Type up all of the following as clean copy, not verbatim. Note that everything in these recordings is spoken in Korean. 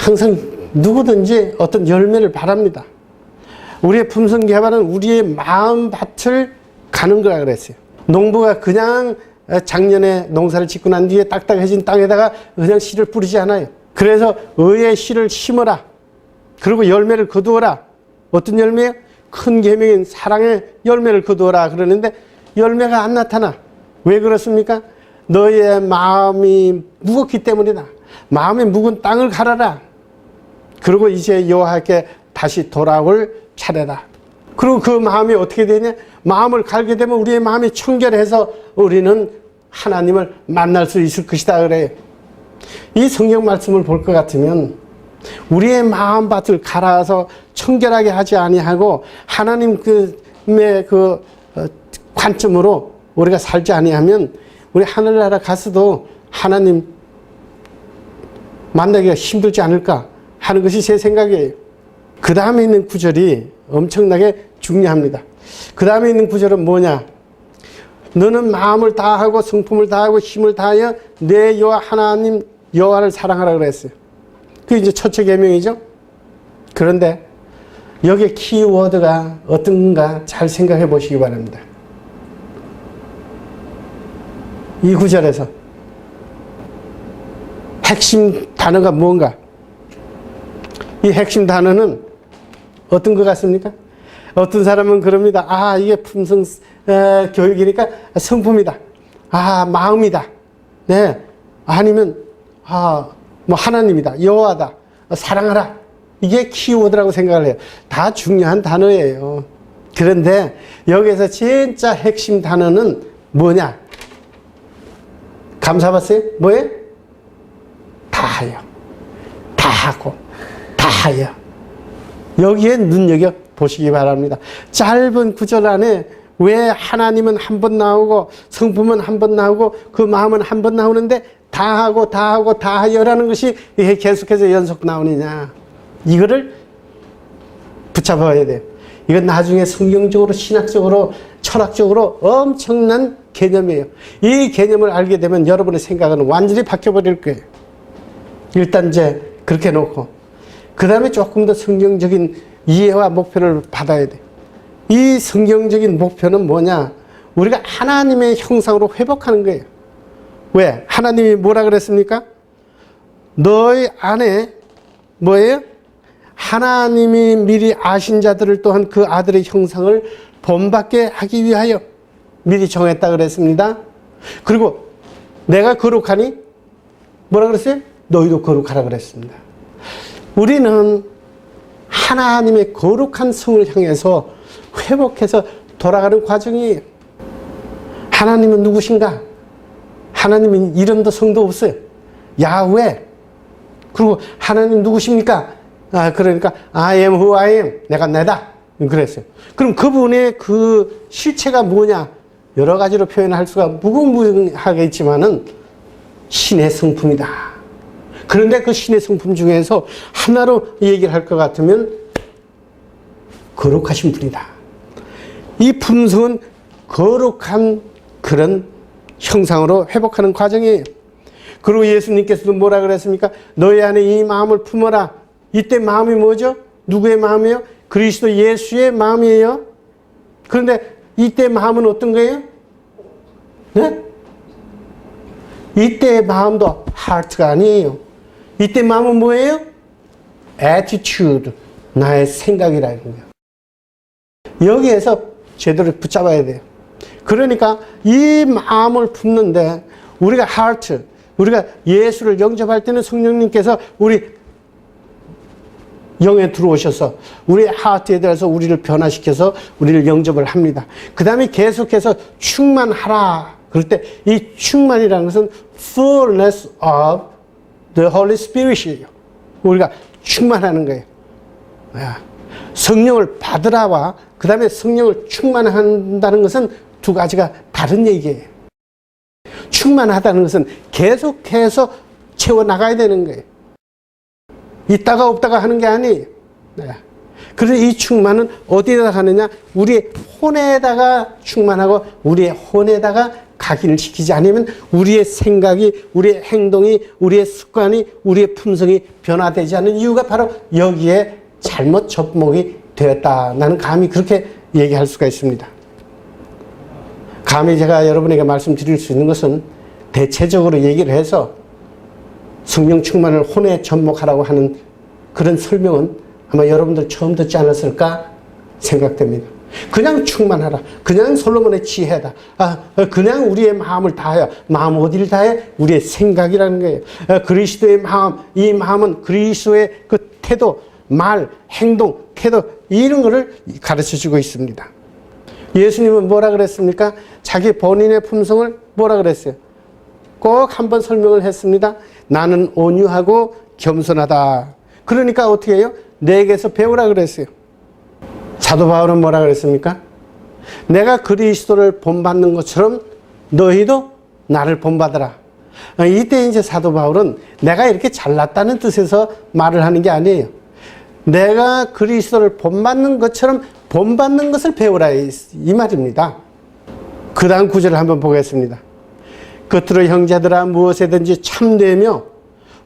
항상 누구든지 어떤 열매를 바랍니다. 우리의 품성 개발은 우리의 마음밭을 가는 거라 그랬어요. 농부가 그냥 작년에 농사를 짓고 난 뒤에 딱딱해진 땅에다가 그냥 씨를 뿌리지 않아요. 그래서 의의 씨를 심어라. 그리고 열매를 거두어라. 어떤 열매요? 큰 계명인 사랑의 열매를 거두어라 그러는데 열매가 안 나타나. 왜 그렇습니까? 너의 마음이 무겁기 때문이다. 마음이 묵은 땅을 갈아라. 그리고 이제 여호와께 다시 돌아올 차례다. 그리고 그 마음이 어떻게 되냐? 마음을 갈게 되면 우리의 마음이 청결해서 우리는 하나님을 만날 수 있을 것이다 그래요. 이 성경 말씀을 볼 것 같으면 우리의 마음밭을 갈아서 청결하게 하지 아니하고 하나님 그 관점으로 우리가 살지 아니하면 우리 하늘나라 가서도 하나님 만나기가 힘들지 않을까 하는 것이 제 생각이에요. 그 다음에 있는 구절이 엄청나게 중요합니다. 그 다음에 있는 구절은 뭐냐? 너는 마음을 다하고 성품을 다하고 힘을 다하여 내 여호와 하나님 여호와를 사랑하라 그랬어요. 그게 이제 첫째 계명이죠. 그런데 여기에 키워드가 어떤가 잘 생각해 보시기 바랍니다. 이 구절에서 핵심 단어가 뭔가? 이 핵심 단어는 어떤 것 같습니까? 어떤 사람은 그럽니다. 아, 이게 품성 교육이니까 성품이다. 아, 마음이다. 네. 아니면 뭐 하나님이다. 여호와다. 사랑하라. 이게 키워드라고 생각을 해요. 다 중요한 단어예요. 그런데 여기에서 진짜 핵심 단어는 뭐냐? 감사봤어요? 뭐예요? 다하여. 다하고. 다하여. 여기에 눈여겨 보시기 바랍니다. 짧은 구절 안에 왜 하나님은 한 번 나오고 성품은 한 번 나오고 그 마음은 한 번 나오는데 다하고 다하고 다하여라는 것이 이게 계속해서 연속 나오느냐. 이거를 붙잡아야 돼요. 이건 나중에 성경적으로 신학적으로 철학적으로 엄청난 개념이에요. 이 개념을 알게 되면 여러분의 생각은 완전히 바뀌어버릴 거예요. 일단 이제 그렇게 놓고 그 다음에 조금 더 성경적인 이해와 목표를 받아야 돼. 이 성경적인 목표는 뭐냐? 우리가 하나님의 형상으로 회복하는 거예요. 왜? 하나님이 뭐라 그랬습니까? 너희 안에 뭐예요? 하나님이 미리 아신 자들을 또한 그 아들의 형상을 본받게 하기 위하여 미리 정했다 그랬습니다. 그리고 내가 거룩하니 뭐라 그랬어요? 너희도 거룩하라 그랬습니다. 우리는 하나님의 거룩한 성을 향해서 회복해서 돌아가는 과정이에요. 하나님은 누구신가? 하나님은 이름도 성도 없어요. 야훼. 그리고 하나님 누구십니까? 그러니까 I am who I am. 내가 내다. 그랬어요. 그럼 그분의 그 실체가 뭐냐? 여러 가지로 표현할 수가 무궁무진하겠지만은 신의 성품이다. 그런데 그 신의 성품 중에서 하나로 얘기를 할 것 같으면 거룩하신 분이다. 이 품성은 거룩한 그런 형상으로 회복하는 과정이에요. 그리고 예수님께서도 뭐라 그랬습니까? 너희 안에 이 마음을 품어라. 이때 마음이 뭐죠? 누구의 마음이에요? 그리스도 예수의 마음이에요. 그런데 이때 마음은 어떤 거예요? 네? 이때의 마음도 heart가 아니에요. 이때 마음은 뭐예요? attitude, 나의 생각이라는 거예요. 여기에서 제대로 붙잡아야 돼요. 그러니까 이 마음을 품는데 우리가 heart, 우리가 예수를 영접할 때는 성령님께서 우리 영에 들어오셔서 우리의 하트에 대해서 우리를 변화시켜서 우리를 영접을 합니다. 그 다음에 계속해서 충만하라. 그럴 때 이 충만이라는 것은 fullness of the Holy Spirit이에요. 우리가 충만하는 거예요. 성령을 받으라와 그 다음에 성령을 충만한다는 것은 두 가지가 다른 얘기예요. 충만하다는 것은 계속해서 채워나가야 되는 거예요. 있다가 없다가 하는 게 아니에요. 그래서 이 충만은 어디에다 가느냐? 우리의 혼에다가 충만하고 우리의 혼에다가 각인시키지 않으면 우리의 생각이, 우리의 행동이, 우리의 습관이, 우리의 품성이 변화되지 않는 이유가 바로 여기에 잘못 접목이 되었다. 나는 감히 그렇게 얘기할 수가 있습니다. 감히 제가 여러분에게 말씀드릴 수 있는 것은 대체적으로 얘기를 해서 성령 충만을 혼에 접목하라고 하는 그런 설명은 아마 여러분들 처음 듣지 않았을까 생각됩니다. 그냥 충만하라. 그냥 솔로몬의 지혜다. 그냥 우리의 마음을 다하여. 마음 어디를 다해? 우리의 생각이라는 거예요. 그리스도의 마음, 이 마음은 그리스도의 그 태도, 말, 행동, 태도 이런 거를 가르쳐주고 있습니다. 예수님은 뭐라 그랬습니까? 자기 본인의 품성을 뭐라 그랬어요? 꼭 한번 설명을 했습니다. 나는 온유하고 겸손하다. 그러니까 어떻게 해요? 내게서 배우라 그랬어요. 사도 바울은 뭐라 그랬습니까? 내가 그리스도를 본받는 것처럼 너희도 나를 본받아라. 이때 이제 사도 바울은 내가 이렇게 잘났다는 뜻에서 말을 하는 게 아니에요. 내가 그리스도를 본받는 것처럼 본받는 것을 배우라 이 말입니다. 그 다음 구절을 한번 보겠습니다. 끝으로 형제들아 무엇에든지 참되며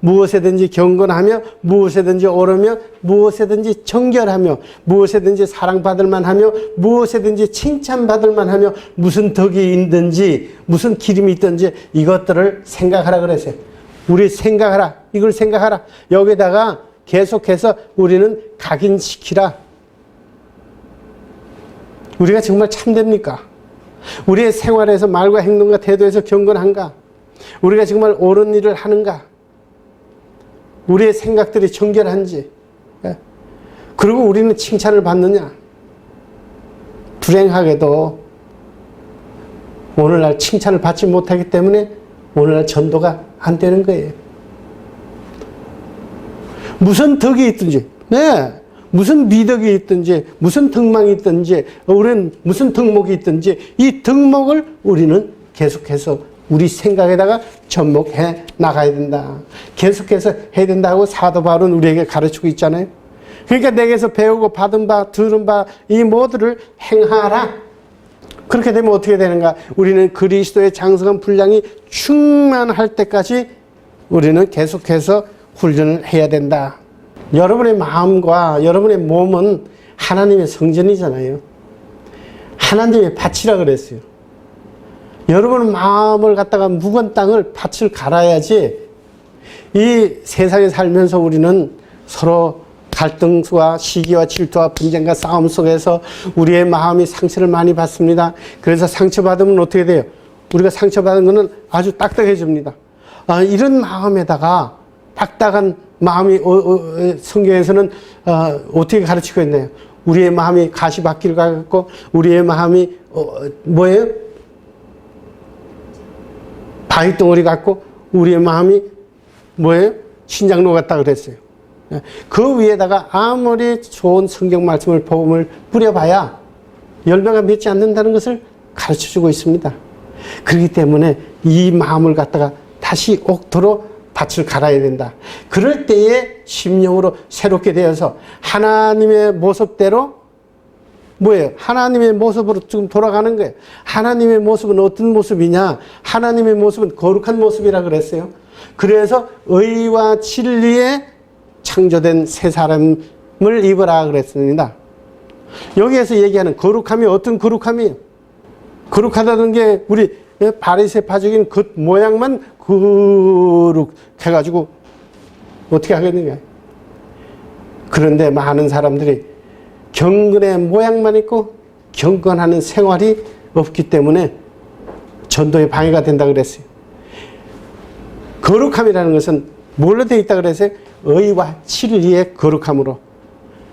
무엇에든지 경건하며 무엇에든지 옳으며 무엇에든지 정결하며 무엇에든지 사랑받을 만하며 무엇에든지 칭찬받을 만하며 무슨 덕이 있든지 무슨 기름이 있든지 이것들을 생각하라 그랬어요. 우리 생각하라. 이걸 생각하라. 여기다가 계속해서 우리는 각인시키라. 우리가 정말 참됩니까? 우리의 생활에서 말과 행동과 태도에서 경건한가? 우리가 정말 옳은 일을 하는가? 우리의 생각들이 정결한지, 그리고 우리는 칭찬을 받느냐? 불행하게도 오늘날 칭찬을 받지 못하기 때문에 오늘날 전도가 안 되는 거예요. 무슨 덕이 있든지, 무슨 미덕이 있든지, 무슨 덕망이 있든지, 우리는 무슨 덕목이 있든지, 이 덕목을 우리는 계속해서 우리 생각에다가 접목해 나가야 된다. 계속해서 해야 된다고 사도 바울은 우리에게 가르치고 있잖아요. 그러니까 내게서 배우고 받은 바, 들은 바, 이 모두를 행하라. 그렇게 되면 어떻게 되는가? 우리는 그리스도의 장성한 분량이 충만할 때까지 우리는 계속해서 훈련을 해야 된다. 여러분의 마음과 여러분의 몸은 하나님의 성전이잖아요. 하나님의 밭이라 그랬어요. 여러분 마음을 갖다가 묵은 땅을 밭을 갈아야지 이 세상에 살면서 우리는 서로 갈등과 시기와 질투와 분쟁과 싸움 속에서 우리의 마음이 상처를 많이 받습니다. 그래서 상처받으면 어떻게 돼요? 우리가 상처받은 것은 아주 딱딱해집니다. 이런 마음에다가 딱딱한 마음이 성경에서는 어떻게 가르치고 있나요? 우리의 마음이 가시밭길 같고 우리의 마음이 뭐예요? 바위덩어리 같고 우리의 마음이 뭐예요? 신장로 같다 그랬어요. 그 위에다가 아무리 좋은 성경 말씀을 복음을 뿌려봐야 열매가 맺지 않는다는 것을 가르쳐주고 있습니다. 그렇기 때문에 이 마음을 갖다가 다시 옥토로 밭을 갈아야 된다. 그럴 때에 심령으로 새롭게 되어서 하나님의 모습대로 뭐예요? 하나님의 모습으로 지금 돌아가는 거예요. 하나님의 모습은 어떤 모습이냐? 하나님의 모습은 거룩한 모습이라 그랬어요. 그래서 의와 진리에 창조된 새 사람을 입으라 그랬습니다. 여기에서 얘기하는 거룩함이 어떤 거룩함이에요? 거룩하다는 게 우리 바리새파적인 겉 모양만 거룩해가지고 어떻게 하겠는가? 그런데 많은 사람들이 경건의 모양만 있고 경건하는 생활이 없기 때문에 전도에 방해가 된다 그랬어요. 거룩함이라는 것은 뭘로 되어 있다 그랬어요? 의와 진리의 거룩함으로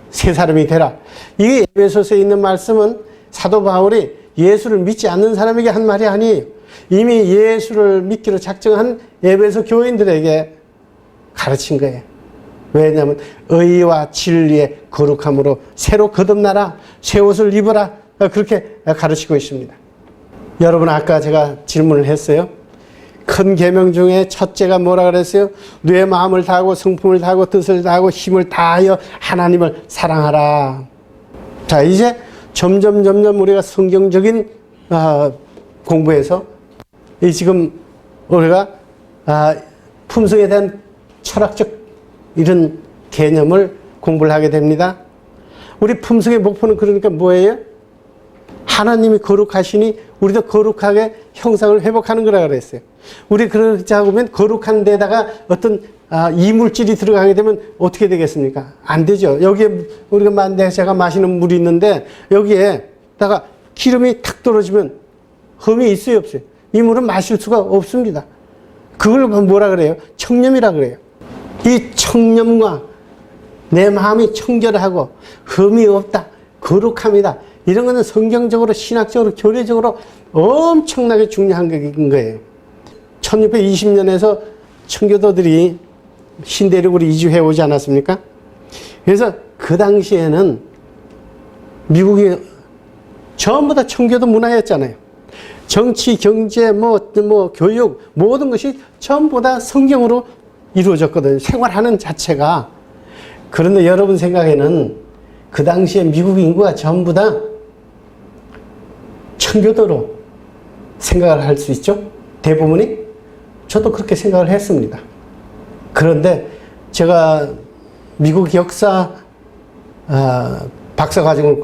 새 사람이 되라. 이게 에베소서에 있는 말씀은 사도 바울이 예수를 믿지 않는 사람에게 한 말이 아니에요. 이미 예수를 믿기로 작정한 에베소 교인들에게 가르친 거예요. 왜냐하면 의와 진리의 거룩함으로 새로 거듭나라, 새 옷을 입어라, 그렇게 가르치고 있습니다. 여러분, 아까 제가 질문을 했어요. 큰 계명 중에 첫째가 뭐라 그랬어요? 뇌 마음을 다하고 성품을 다하고 뜻을 다하고 힘을 다하여 하나님을 사랑하라. 자, 이제 점점 우리가 성경적인 공부에서 이 지금 우리가 품성에 대한 철학적 이런 개념을 공부를 하게 됩니다. 우리 품성의 목표는 그러니까 뭐예요? 하나님이 거룩하시니 우리도 거룩하게 형상을 회복하는 거라 그랬어요. 우리 그렇게 하면 거룩한 데다가 어떤 이물질이 들어가게 되면 어떻게 되겠습니까? 안 되죠. 여기에 우리가 제가 마시는 물이 있는데 여기에다가 기름이 탁 떨어지면 흠이 있어요, 없어요? 이 물은 마실 수가 없습니다. 그걸 뭐라 그래요? 청렴이라 그래요. 이 청렴과 내 마음이 청결하고 흠이 없다, 거룩합니다. 이런 거는 성경적으로, 신학적으로, 교리적으로 엄청나게 중요한 거예요. 1620년에서 청교도들이 신대륙으로 이주해 오지 않았습니까? 그래서 그 당시에는 미국이 전부 다 청교도 문화였잖아요. 정치, 경제, 교육, 모든 것이 전부 다 성경으로 이루어졌거든요. 생활하는 자체가. 그런데 여러분 생각에는 그 당시에 미국 인구가 전부 다 청교도로 생각을 할 수 있죠? 대부분이? 저도 그렇게 생각을 했습니다. 그런데 제가 미국 역사 박사과정을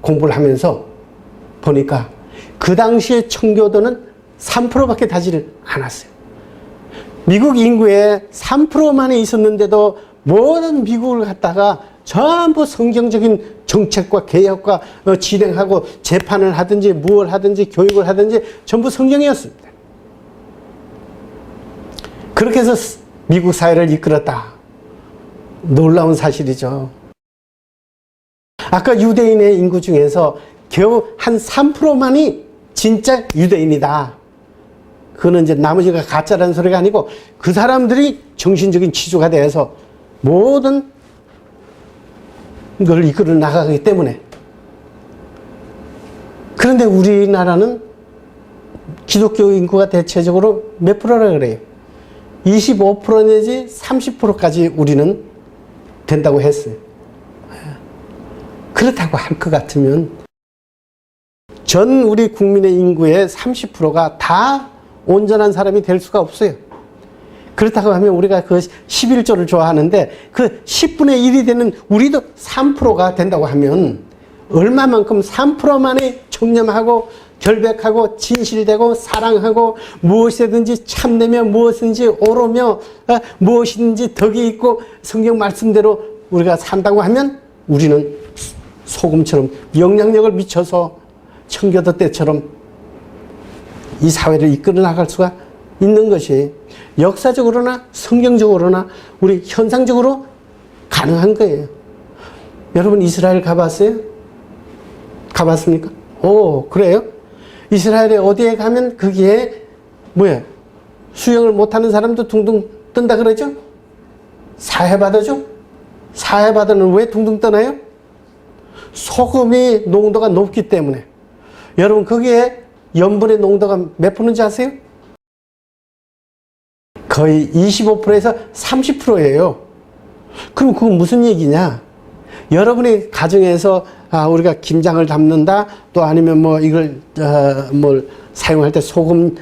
공부를 하면서 보니까 그 당시에 청교도는 3%밖에 되지를 않았어요. 미국 인구의 3%만이 있었는데도 모든 미국을 갖다가 전부 성경적인 정책과 개혁과 진행하고 재판을 하든지 무엇을 하든지 교육을 하든지 전부 성경이었습니다. 그렇게 해서 미국 사회를 이끌었다. 놀라운 사실이죠. 아까 유대인의 인구 중에서 겨우 한 3%만이 진짜 유대인이다. 그거는 이제 나머지가 가짜라는 소리가 아니고 그 사람들이 정신적인 지주가 돼서 모든 걸 이끌어 나가기 때문에. 그런데 우리나라는 기독교 인구가 대체적으로 몇 프로라 그래요? 25% 내지 30%까지 우리는 된다고 했어요. 그렇다고 할 것 같으면 전 우리 국민의 인구의 30%가 다 온전한 사람이 될 수가 없어요. 그렇다고 하면 우리가 그 11조를 좋아하는데 그 10분의 1이 되는 우리도 3%가 된다고 하면 얼마만큼 3%만이 청렴하고 결백하고 진실되고 사랑하고 무엇이든지 참되며 무엇이든지 옳으며 무엇이든지 덕이 있고 성경 말씀대로 우리가 산다고 하면 우리는 소금처럼 영향력을 미쳐서 청교도 때처럼 이 사회를 이끌어 나갈 수가 있는 것이 역사적으로나 성경적으로나 우리 현상적으로 가능한 거예요. 여러분 이스라엘 가봤어요? 가봤습니까? 오, 그래요? 이스라엘에 어디에 가면 거기에 수영을 못하는 사람도 둥둥 뜬다 그러죠? 사해바다죠? 사해바다는 왜 둥둥 떠나요? 소금의 농도가 높기 때문에. 여러분 거기에 염분의 농도가 몇 프로인지 아세요? 거의 25%에서 30%예요. 그럼 그건 무슨 얘기냐? 여러분의 가정에서 우리가 김장을 담는다, 또 아니면 이걸 사용할 때 소금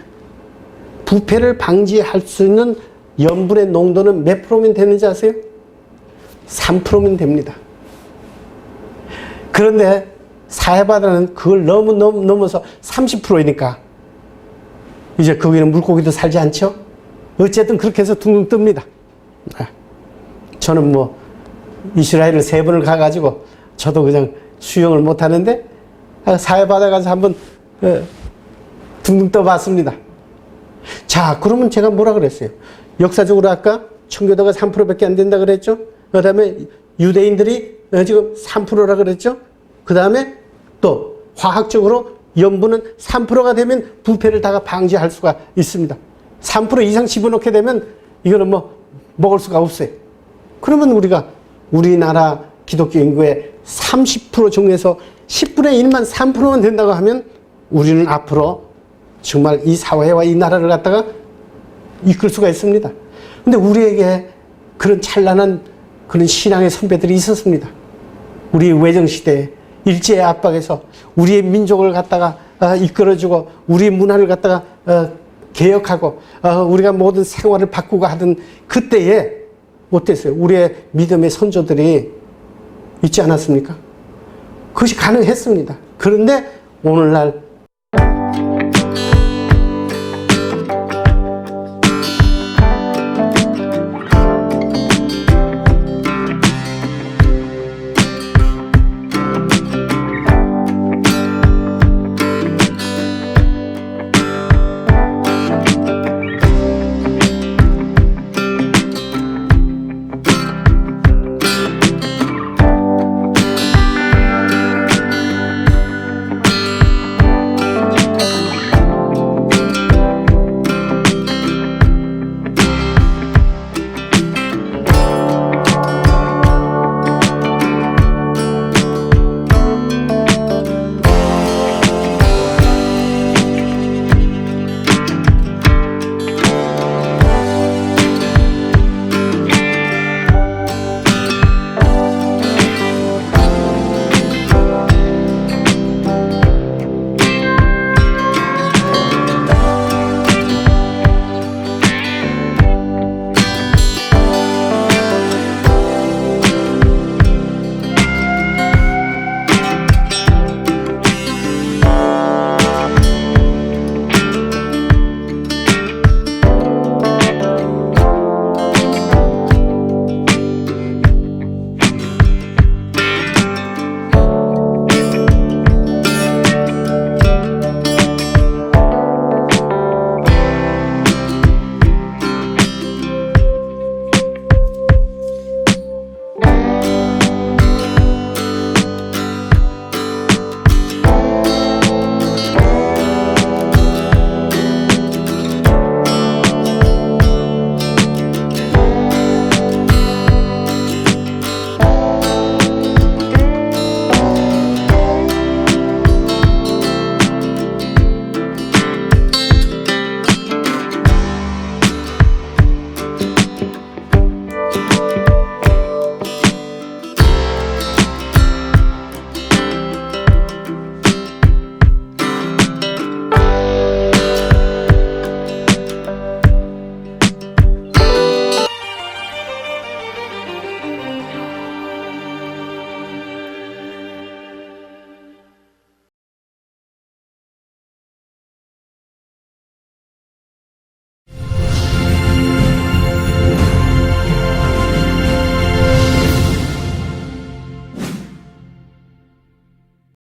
부패를 방지할 수 있는 염분의 농도는 몇 프로면 되는지 아세요? 3%면 됩니다. 그런데 사해바다는 그걸 넘어서 30%이니까 이제 거기는 물고기도 살지 않죠? 어쨌든 그렇게 해서 둥둥 뜹니다. 저는 이스라엘을 3번을 가가지고 저도 그냥 수영을 못하는데 사해바다 가서 한번 둥둥 떠봤습니다. 자, 그러면 제가 뭐라 그랬어요? 역사적으로 아까 청교도가 3%밖에 안 된다 그랬죠? 그 다음에 유대인들이 지금 3%라 그랬죠? 그 다음에 또 화학적으로 염분은 3%가 되면 부패를 다 방지할 수가 있습니다. 3% 이상 집어넣게 되면 이거는 먹을 수가 없어요. 그러면 우리나라 기독교 인구의 30% 중에서 10분의 1만 3%만 된다고 하면 우리는 앞으로 정말 이 사회와 이 나라를 갖다가 이끌 수가 있습니다. 근데 우리에게 그런 찬란한 그런 신앙의 선배들이 있었습니다. 우리 외정시대에 일제의 압박에서 우리의 민족을 갖다가 이끌어주고 우리 문화를 갖다가 개혁하고 우리가 모든 생활을 바꾸고 하던 그때에 어땠어요? 우리의 믿음의 선조들이 있지 않았습니까? 그것이 가능했습니다. 그런데 오늘날